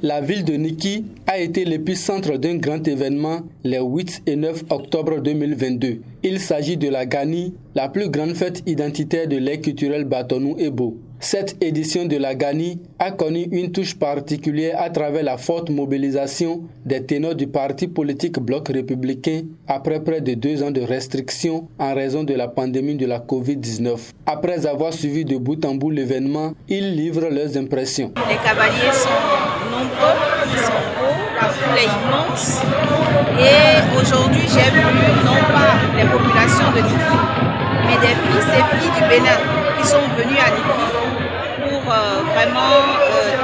La ville de Niki a été l'épicentre d'un grand événement les 8 et 9 octobre 2022. Il s'agit de la Gani, la plus grande fête identitaire de l'ère culturelle Batonou-Ebo. Cette édition de la Gani a connu une touche particulière à travers la forte mobilisation des ténors du parti politique Bloc républicain après près de 2 ans de restrictions en raison de la pandémie de la Covid-19. Après avoir suivi de bout en bout l'événement, ils livrent leurs impressions. Les cavaliers sont nombreux, ils sont beaux, la foule est immense et aujourd'hui j'ai vu non pas les populations de Niki, mais des fils et filles du Bénin qui sont venus à Niki pour vraiment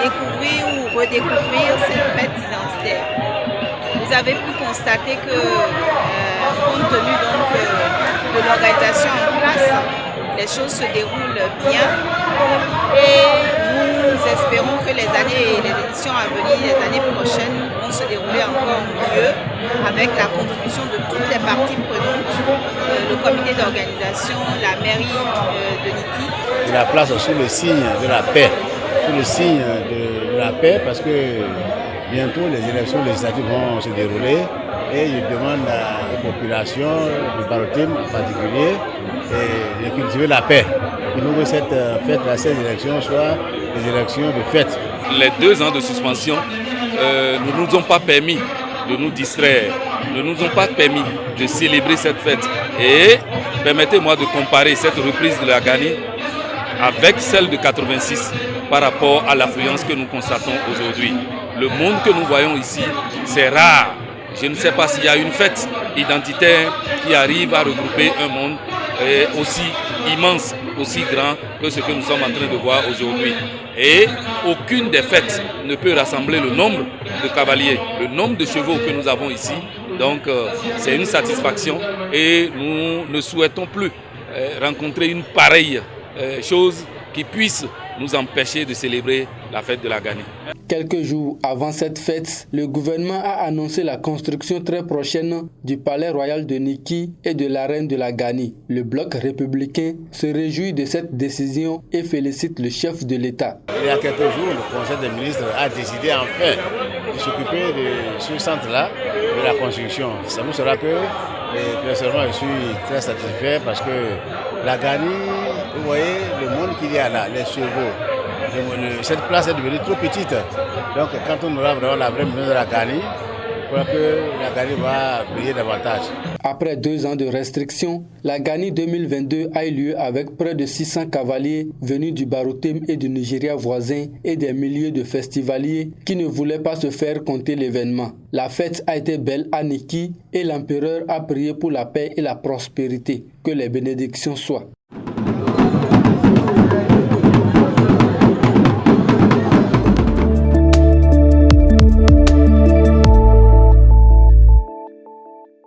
découvrir ou redécouvrir cette fête identitaire. Vous avez pu constater que, compte tenu donc, de l'organisation en place, les choses se déroulent bien et nous espérons que les éditions à venir, les années prochaines vont se dérouler encore mieux avec la contribution de toutes les parties prenantes, le comité d'organisation, la mairie de Niki. La place sous le signe de la paix, sous le signe de la paix parce que bientôt les élections législatives vont se dérouler et je demande aux populations de Barotim en particulier de cultiver la paix. Il faut que cette fête, ces élections soient des élections de fête. Les 2 ans de suspension ne nous ont pas permis de nous distraire, ne nous ont pas permis de célébrer cette fête. Et permettez-moi de comparer cette reprise de la Gani avec celle de 86 par rapport à l'affluence que nous constatons aujourd'hui. Le monde que nous voyons ici, c'est rare. Je ne sais pas s'il y a une fête identitaire qui arrive à regrouper un monde aussi immense, aussi grand que ce que nous sommes en train de voir aujourd'hui. Et aucune des fêtes ne peut rassembler le nombre de cavaliers, le nombre de chevaux que nous avons ici. Donc c'est une satisfaction et nous ne souhaitons plus rencontrer une pareille chose qui puisse nous empêcher de célébrer la fête de la Gani. Quelques jours avant cette fête, le gouvernement a annoncé la construction très prochaine du palais royal de Niki et de l'arène de la Gani. Le bloc républicain se réjouit de cette décision et félicite le chef de l'État. Il y a quelques jours, le Conseil des ministres a décidé enfin de s'occuper de ce centre-là, de la construction. Ça nous sera que, personnellement, je suis très satisfait parce que la Gani, vous voyez le monde qu'il y a là, les chevaux. Cette place est devenue trop petite. Donc quand on aura vraiment la vraie maison de la Gani, je crois que la Gani va briller davantage. Après 2 ans de restrictions, la Gani 2022 a eu lieu avec près de 600 cavaliers venus du Barotem et du Nigeria voisin et des milliers de festivaliers qui ne voulaient pas se faire compter l'événement. La fête a été belle à Niki et l'empereur a prié pour la paix et la prospérité. Que les bénédictions soient.